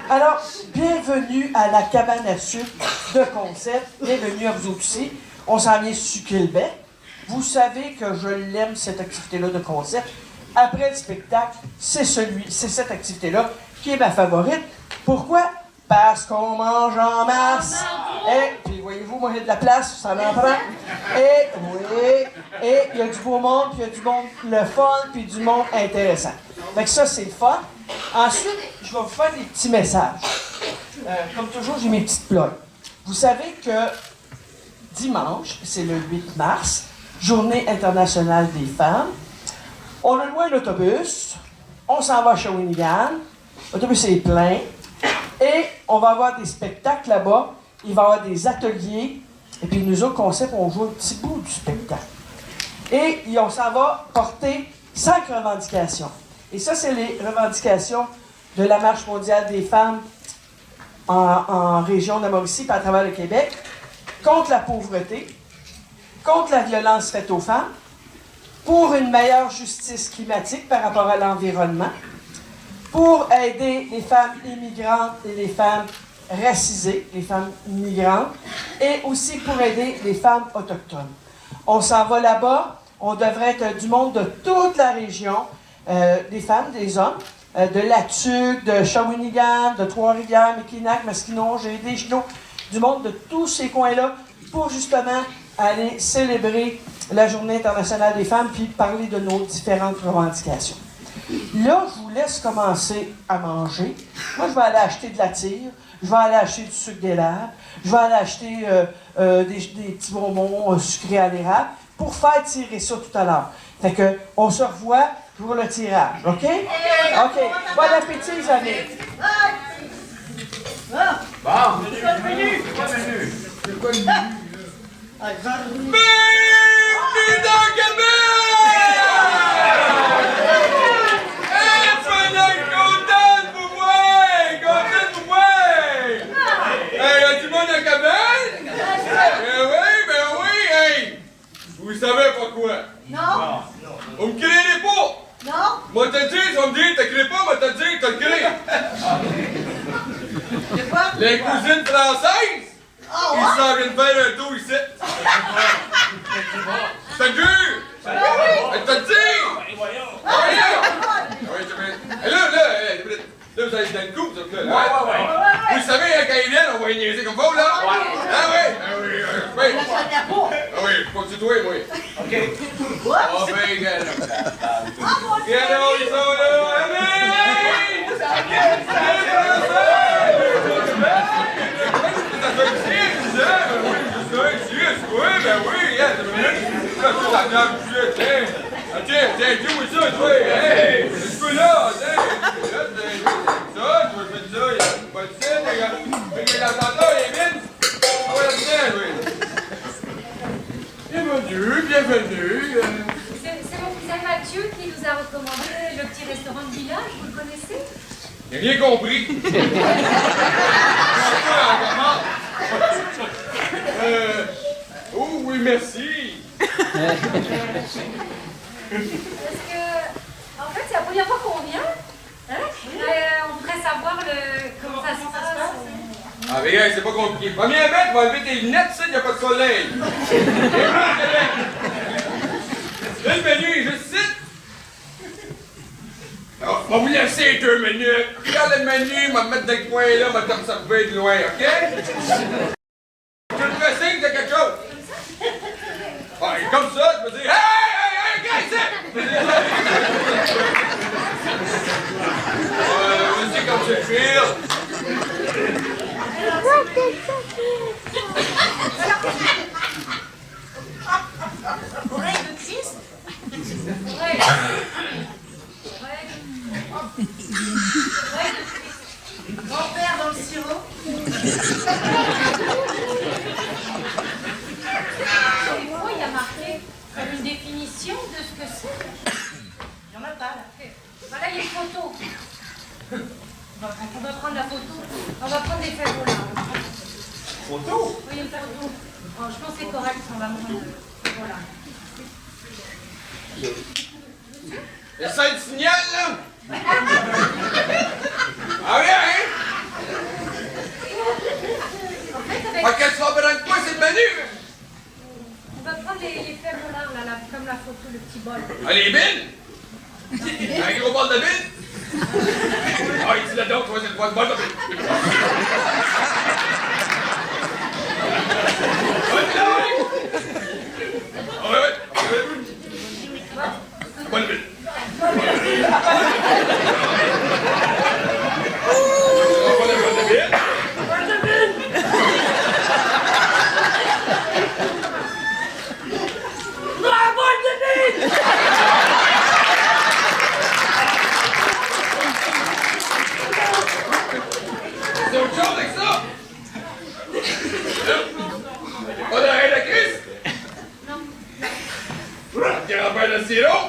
Alors, bienvenue à la cabane à sucre de Concept. Bienvenue à vous aussi. On s'en vient sucrer le bec. Vous savez que je l'aime, cette activité-là de Concept. Après le spectacle, c'est cette activité-là qui est ma favorite. Pourquoi? Parce qu'on mange en masse. Et puis voyez-vous, moi j'ai de la place, ça m'en prend. Et oui, et il y a du beau monde, puis il y a du monde le fun, puis du monde intéressant. Fait que ça, c'est le fun. Ensuite, je vais vous faire des petits messages. Comme toujours, j'ai mes petites plugs. Vous savez que dimanche, c'est le 8 mars, Journée internationale des femmes. On a loué un autobus, on s'en va à Shawinigan, l'autobus est plein, et on va avoir des spectacles là-bas, il va y avoir des ateliers, et puis nous autres, Concept, on joue un petit bout du spectacle. Et on s'en va porter 5 revendications. Et ça, c'est les revendications de la Marche mondiale des femmes en région de Mauricie et à travers le Québec, contre la pauvreté, contre la violence faite aux femmes, pour une meilleure justice climatique par rapport à l'environnement, pour aider les femmes immigrantes et les femmes racisées, les femmes migrantes, et aussi pour aider les femmes autochtones. On s'en va là-bas, On devrait être du monde de toute la région, des femmes, des hommes, de Latuc, de Shawinigan, de Trois-Rivières, Mekinac, Masquinonge, des Genoux, du monde de tous ces coins-là pour justement aller célébrer la Journée internationale des femmes puis parler de nos différentes revendications. Là, je vous laisse commencer à manger. Moi, je vais aller acheter de la tire, je vais aller acheter du sucre d'érable, je vais aller acheter des petits bonbons sucrés à l'érable pour faire tirer ça tout à l'heure. Fait que, on se revoit pour le tirage, OK? OK. Bon appétit, les amis. Bon, c'est quoi le menu? C'est quoi le menu, là? Bienvenue dans Québec! Hey, soyez content de vous voir! Content de vous voir! Hey, y'a du monde à Québec? Ben oui, hey! Vous savez pourquoi? Non. Vous me créez pas! Non. Moi te dis, tu vas me dire, t'as créé pas, moi te dire, t'as le créé! Les cousines françaises, ils s'en viennent faire un tour ici. Je te jure! Je te dis! Voyons! Là, vous allez dans le coup, ça, là. Vous savez, quand ils viennent, on va y niaiser comme vous, là? Ah oui! Ah oui, faut que tu toi, moi. OK. Ah ben, regarde. Regarde, ils sont là! Ben oui, tiens, dis-moi ça, toi, hey, je peux là, tiens, ça, je vais faire ça, il y a pas de scène, il y a l'entendeur, il est vide, on va là-dedans, oui. Bienvenue. C'est mon cousin Mathieu qui nous a recommandé le petit restaurant de village, vous le connaissez? J'ai rien compris. Oh oui, merci. Parce que, en fait, c'est la première fois qu'on vient. Hein? On voudrait savoir comment ça se passe. Ah, mais c'est pas compliqué. Première bête, va enlever tes lunettes, il n'y a pas de soleil. Là, le menu est juste ici. On va vous laisser 2 minutes. Regarde le menu, on va me mettre dans le coin là, on va t'observer de loin, OK? Tu veux te faire signe de quelque chose? Ah, et comme ça, tu peux dire hey, gars, ici! Je sais comme je file. Oreille de Christ? Grand-père dans le sirop? Pourquoi il y a marqué comme une définition de ce que c'est? Il y en a pas, là. Voilà, il y a une photo. On va prendre la photo. On va prendre des fèves là. Photo? Oui, une photo. Bon, je pense que c'est correct, on va prendre. Voilà. Essaye de signal, là! Ah oui, hein? En fait, avec... Ah, qu'est-ce que tu vas prendre quoi, c'est le menu? On va prendre les fèves là, comme la photo, le petit bol. Ah, les billes? Un gros bol de billes? Ah, il dit là-dedans, tu vois, c'est le bol de billes. Ah, ouais. Bonne ville. C'est autre chose avec ça? Pas de reine de Christ? Non. Grand-père de sirop?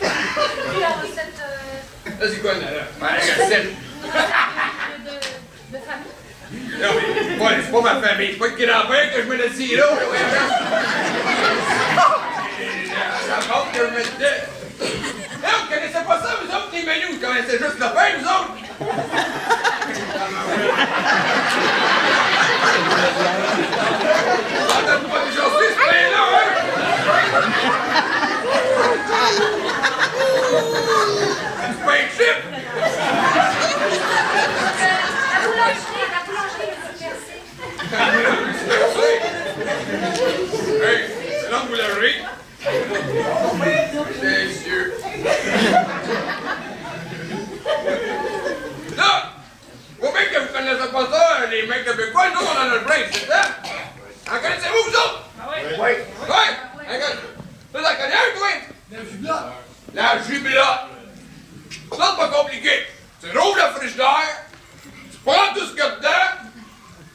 La recette Là, c'est quoi, là? La recette? de famille. Non, mais c'est pas ma famille. C'est pas le grand-père que je mets le sirop. La porte que je mets dedans. Non, vous connaissez pas ça, vous autres, les menus. Vous connaissez juste le pain, vous autres. Entends-vous pas déjà ce pain-là, hein? pleurer. Messieurs. Là, vous bien que vous connaissez pas ça, les mecs québécois, nous, on en a le break, c'est ça? En connaissez-vous, vous autres? Oui. Oui. Ça, t'en connais un, toi? La jublotte. La jublotte. Ça, c'est pas compliqué. Tu rouvres le frigidaire, tu prends tout ce qu'il y a dedans,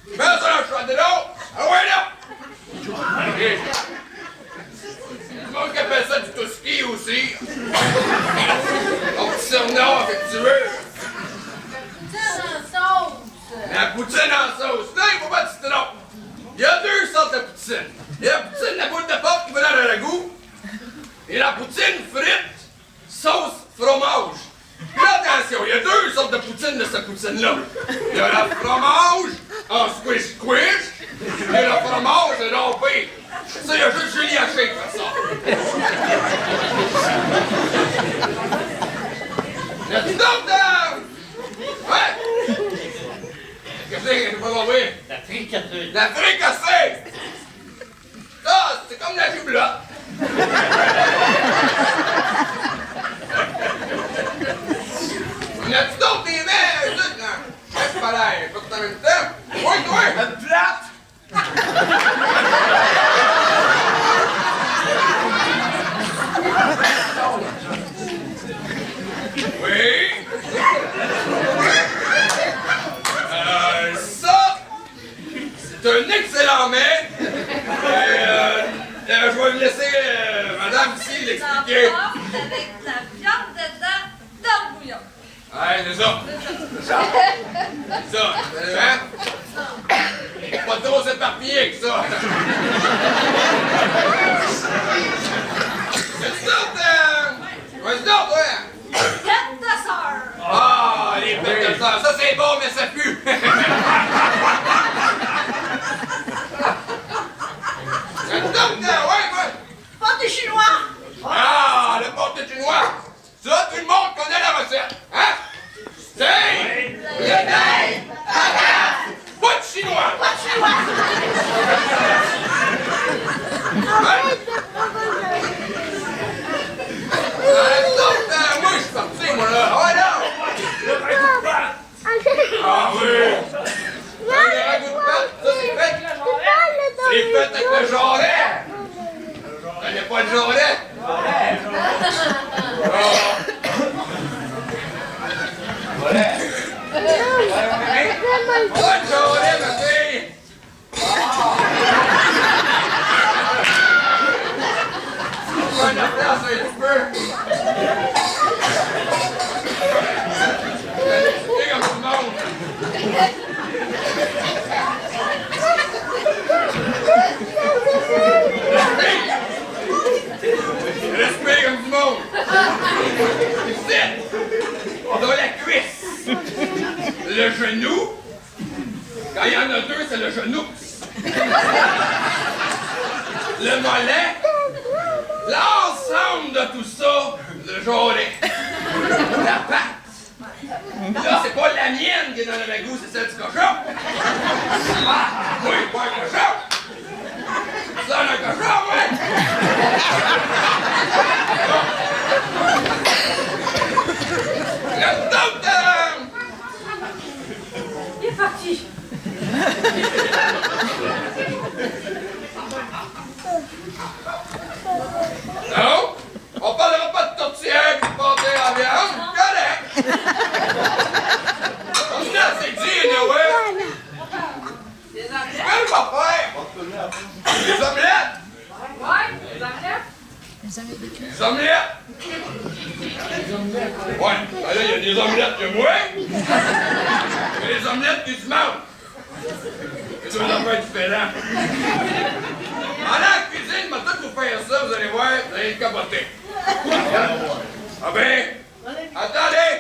tu mets ça dans le chaudron, ah ouais, là! Tout le monde qui appelle ça du touski aussi. Ton petit surnom affectueux. Poutine en sauce. La poutine en sauce. Là, il faut pas te tromper. Il y a deux sortes de poutine. Il y a la poutine, la boule de pâte qui va dans le ragoût. Et la poutine frite, sauce, fromage. Puis là, attention, il y a deux sortes de poutine de cette poutine-là. Il y a la fromage en squish-squish. Et le fromage râpé. Ça, il y a juste Julie Haché qui fait ça. Y'a-tu d'autres ouais? Qu'est-ce que c'est pas compris? La fricassée. La fricassée! Ça, c'est comme la jublotte. Y'a-tu d'autres des mères, là? C'est pas l'air, pas tout en même temps. Oui, toi! Une plate! Oui. Ça, c'est un excellent mets. Je vais vous laisser madame ici l'expliquer. Avec la viande dedans dans le bouillon. Ouais, c'est ça. C'est ça, hein? Pas trop s'éparpiller que ça. C'est ça, vas-y donc, toi! Tête de sœur. Ah, les têtes de sœur, ça c'est bon, mais ça pue! Donc, ouais. Pâté chinois. Ah, le pâté chinois! Ça, tout le monde connaît la recette, hein? C'est... Pas de chinois! Pas de chinois. Moi, je suis parti, moi, là. Ah, là! Ah, oui! Un ragoût de pâte, ça, c'est fait. C'est fait avec le jarret. Il n'y a pas de jarret. Pas de jarret, ma fille. Prends la place un petit peu. Respire comme tout le monde. Respire comme du monde. Ici, dans la cuisse. Le genou. Quand il y en a deux, c'est le genou. Le mollet. L'ensemble de tout ça, le jarret. La patte. Là, c'est pas la mienne qui est dans le ragoût, c'est celle du cochon. Ah, oui, pas un cochon. Ça, un cochon, oui. Le docteur. Il est parti. Non, on parlera pas de tourtière et de pâté à viande, correct. On se laisse c'est dit, Noël. Des omelettes. Quel va faire? Des omelettes. Ouais, des omelettes. Des omelettes. Ouais, ben là, il y a des omelettes que moi. Il y a des omelettes qui se mangent. C'est deux affaires différentes. En la cuisine, je vais tout vous faire ça, vous allez voir, vous allez le capoter. Ah ben, attendez!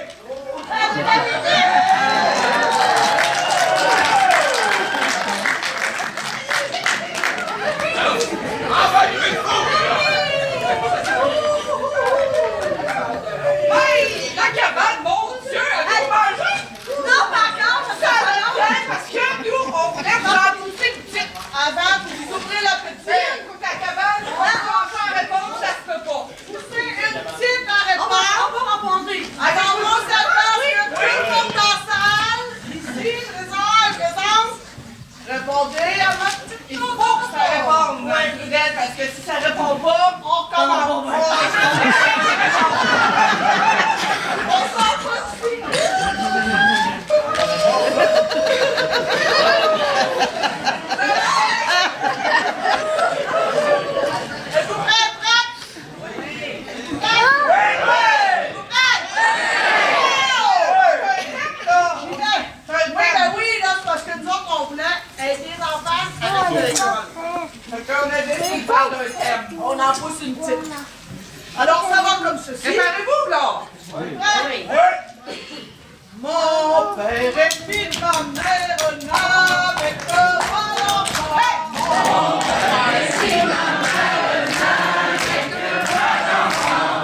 Ah ben, il fait trop! Hey, la cabane, mon Dieu, elle a mangé! Non, par contre, ça va parce que nous, on voulait faire pousser une petite avant pour vous ouvrir l'appétit. Il faut que la cabane soit On en pousse une petite. Alors, ça va comme ceci. Préparez-vous, là! Oui. Mon père est fils, ma mère n'avait que moi l'enfant. Mon père est fils, ma mère n'avait que moi l'enfant.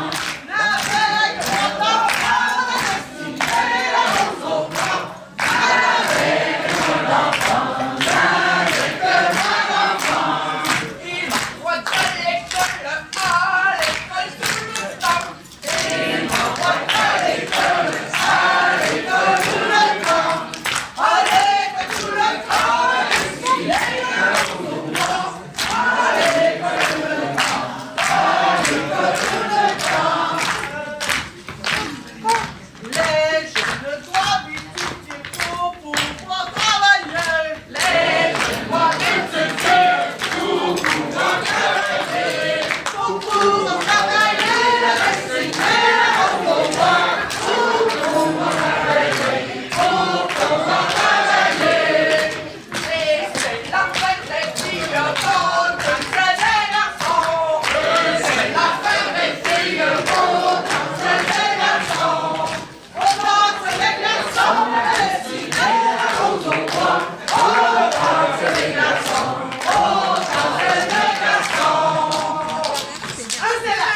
N'avait que moi l'enfant, destinée la rose au bras. N'avait que moi l'enfant, n'avait que moi l'enfant. Il m'envoie de l'école, à l'école tout le temps. Il m'envoie de l'école, à l'école tout le temps. À l'école tout le temps, il est là au bras. À l'école tout le temps, à l'école tout le temps. Les jeunes doivent étudier pour pouvoir travailler. Les jeunes doivent étudier pour pouvoir travailler. Pour pouvoir travailler, dessiner au pouvoir. Pour pouvoir travailler, pour pouvoir travailler. Et c'est la fête des filles bonnes, comme c'est des garçons. Et c'est la fête des filles bonnes, comme c'est des garçons. On danse les garçons, dessiner la rose au bois. On danse les garçons, on danse les garçons. Ah, c'est là!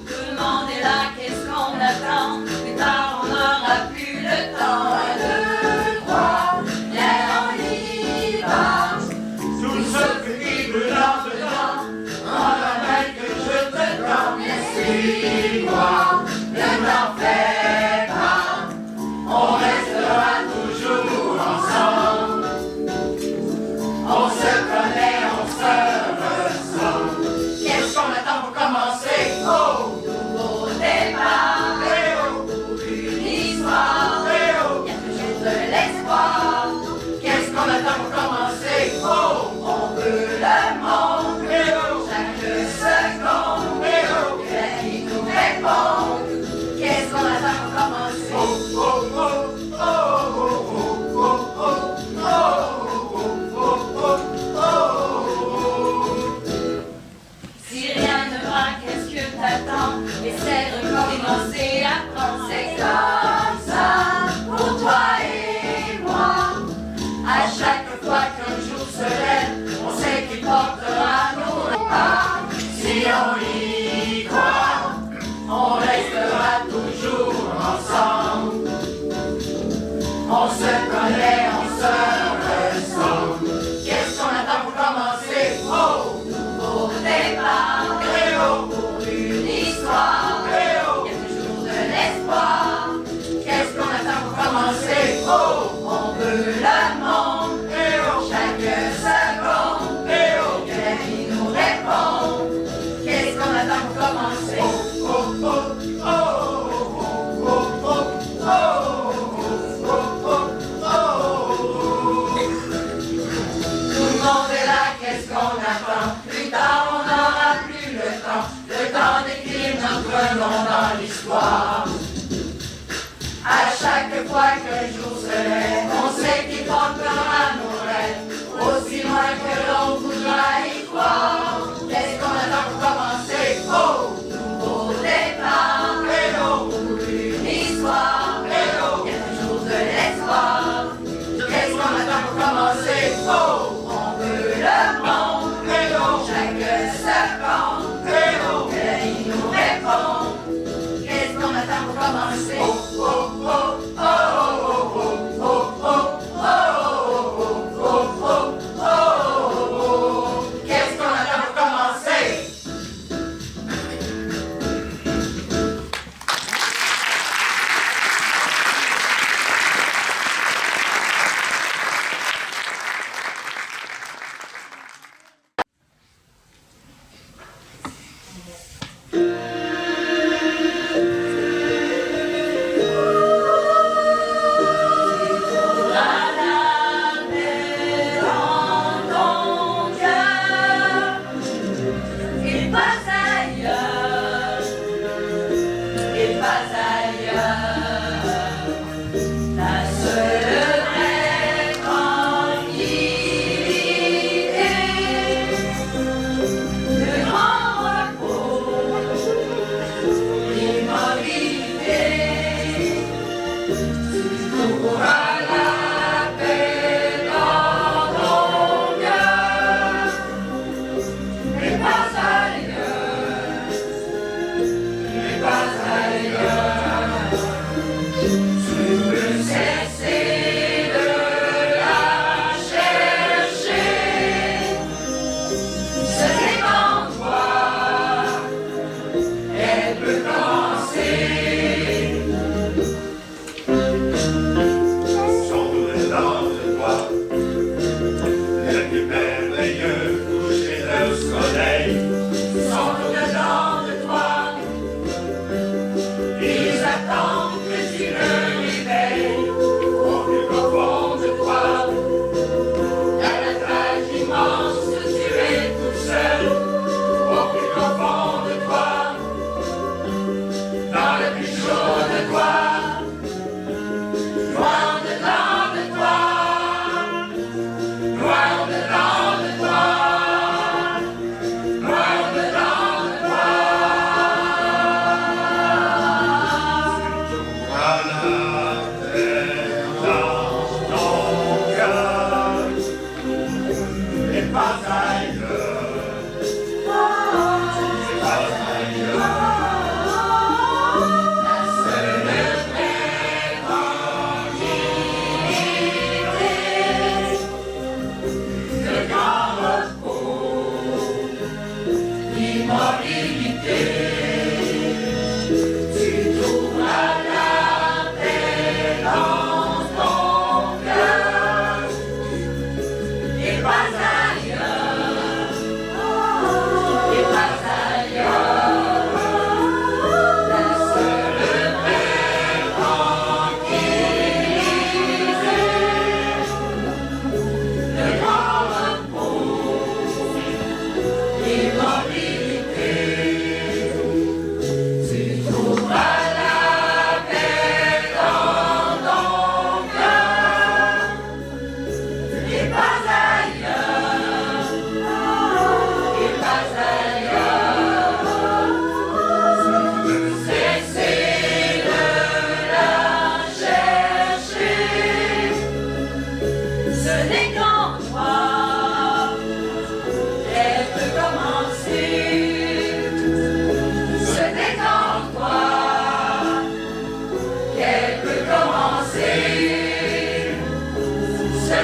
Tout le monde est là, qu'est-ce qu'on attend? Plus tard, on n'aura plus le temps. 1, 2, 3, viens, on y va. Sous ce petit blanc dedans, en la main que je te tends, mais suis-moi, ne t'en fais pas. On restera toujours ensemble. On se connaît, on se ressemble. Qu'est-ce qu'on attend pour commencer? Oh, nouveau départ. Pour une histoire. Il y a toujours de l'espoir. Qu'est-ce qu'on attend pour commencer? Oh, on veut le monde. Chaque seconde. Que la vie nous réponde. Qu'est-ce qu'on attend pour commencer? Oh, oh, oh, oh, oh, oh, oh, oh, oh, oh. Si rien ne va, qu'est-ce que t'attends? Essaie de recommencer, apprends, c'est comme ça pour toi et moi. À chaque fois qu'un jour se lève, on sait qu'il portera nos pas. Si on y croit, on restera toujours ensemble. On se connaît, on se ressemble. Qu'est-ce qu'on attend pour commencer? Oh, nouveau départ. Pour une histoire. Il y a toujours de l'espoir. Qu'est-ce qu'on attend pour commencer? Oh, on veut le monde. Chaque seconde. Que la vie nous réponde. Qu'est-ce qu'on attend pour commencer? Oh, oh, oh, oh, oh, oh, oh, oh, oh, oh. Tout le monde est là, qu'est-ce qu'on attend? Plus tard, on n'aura plus le temps d'écrire notre nom dans l'histoire. À chaque fois qu'un jour se lève, on sait qu'il portera nos rêves, aussi loin que l'on voudra y croire. Qu'est-ce qu'on attend pour commencer? Oh, nouveau départ. Pour une histoire. Il y a toujours de l'espoir. Qu'est-ce qu'on attend pour commencer? Oh, on veut le monde. Chaque seconde. Que la vie nous répond. Qu'est-ce qu'on attend pour commencer? Oh, oh, oh, oh, oh, oh, oh, oh, oh, oh, oh, oh, oh. Qu'est-ce qu'on attend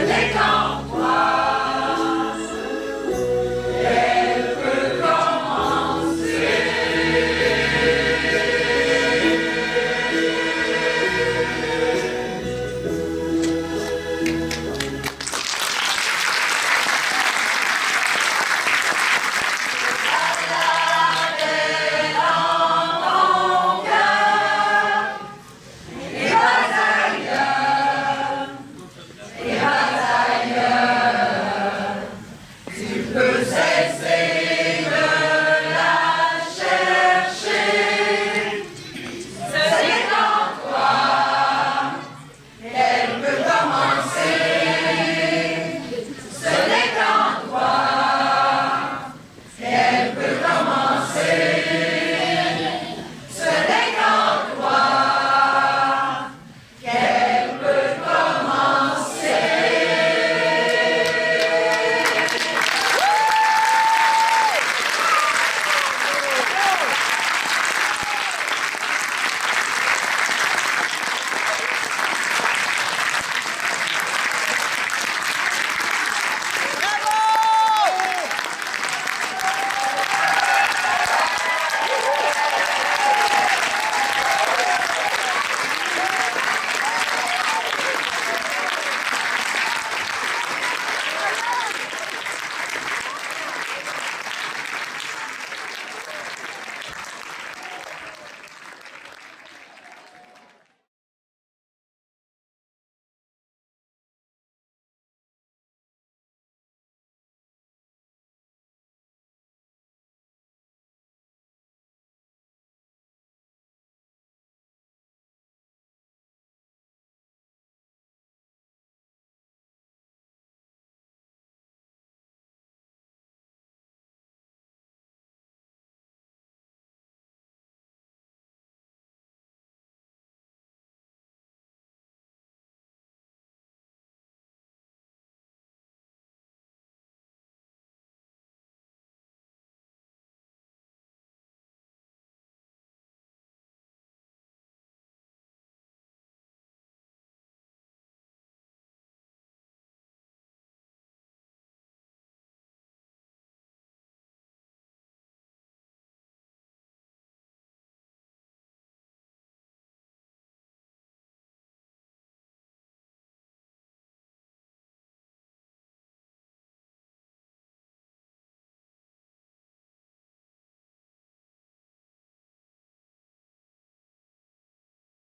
l'ai quand